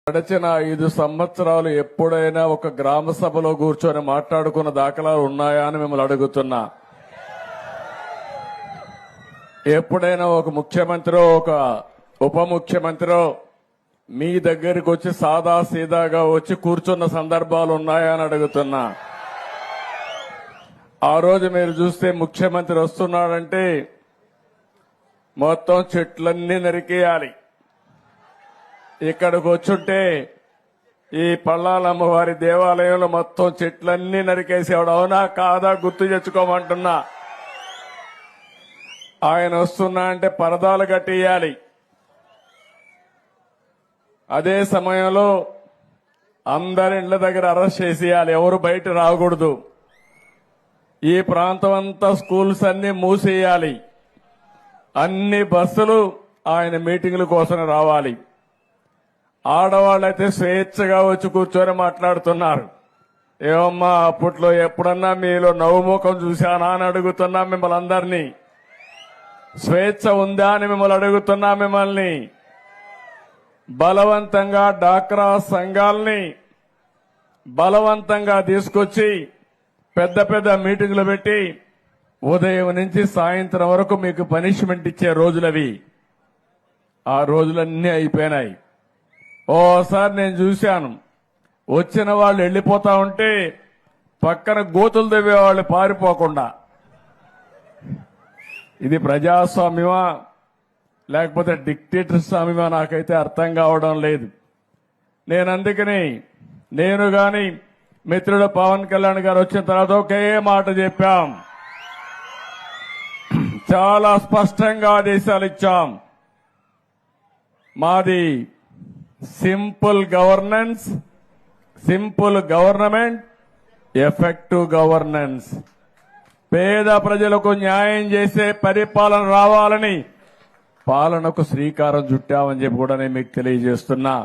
గడిచిన 5 సంవత్సరాలు ఎప్పుడైనా ఒక గ్రామ సభలో కూర్చొని మాట్లాడుకున్న దాఖలాలు ఉన్నాయా అని మిమ్మల్ని అడుగుతున్నా. ఎప్పుడైనా ఒక ముఖ్యమంత్రి ఒక ఉప ముఖ్యమంత్రి మీ దగ్గరికి వచ్చి సాదా సీదాగా వచ్చి కూర్చున్న సందర్భాలు ఉన్నాయా అని అడుగుతున్నా. ఆ రోజు మీరు చూస్తే ముఖ్యమంత్రి వస్తున్నాడంటే మొత్తం చెట్లన్నీ నరికేయాలి. ఇక్కడికి వచ్చుంటే ఈ పల్లాలమ్మవారి దేవాలయంలో మొత్తం చెట్లన్నీ నరికేసేవాడు. అవునా కాదా గుర్తు తెచ్చుకోమంటున్నా. ఆయన వస్తున్నా అంటే పరదాలు కట్టేయాలి. అదే సమయంలో అందరి ఇళ్ల దగ్గర అరెస్ట్ చేసేయాలి. ఎవరు బయట రాకూడదు. ఈ ప్రాంతం అంతా స్కూల్స్ అన్ని మూసేయాలి. అన్ని బస్సులు ఆయన మీటింగుల కోసం రావాలి. ఆడవాళ్ళైతే స్వేచ్ఛగా వచ్చి కూర్చొని మాట్లాడుతున్నారు. ఏమమ్మా అప్పట్లో ఎప్పుడన్నా మీలో నవ్వుముఖం చూశానా అని అడుగుతున్నా మిమ్మల్ని అందరినీ. స్వేచ్ఛ ఉందా అని మిమ్మల్ని అడుగుతున్నా. మిమ్మల్ని బలవంతంగా డాక్రా సంఘాలని బలవంతంగా తీసుకొచ్చి పెద్ద పెద్ద మీటింగులు పెట్టి ఉదయం నుంచి సాయంత్రం వరకు మీకు పనిష్మెంట్ ఇచ్చే రోజులవి. ఆ రోజులన్నీ అయిపోయినాయి. ఓసారి నేను చూశాను, వచ్చిన వాళ్ళు వెళ్లిపోతా ఉంటే పక్కన గోతులు తవ్వేవాళ్ళు పారిపోకుండా. ఇది ప్రజాస్వామ్యమా లేకపోతే డిక్టేటర్ స్వామ్యమా నాకైతే అర్థం కావడం లేదు. అందుకని నేను గాని మిత్రుడు పవన్ కళ్యాణ్ గారు వచ్చిన తర్వాత ఒకే మాట చెప్పాం. చాలా స్పష్టంగా ఆదేశాలు ఇచ్చాం. మాది simple governance, simple government, effective governance. పేద ప్రజలకు న్యాయం చేసే పరిపాలన రావాలని పాలనకు శ్రీకారం చుట్టామని చెప్పి కూడా నేను మీకు తెలియజేస్తున్నా.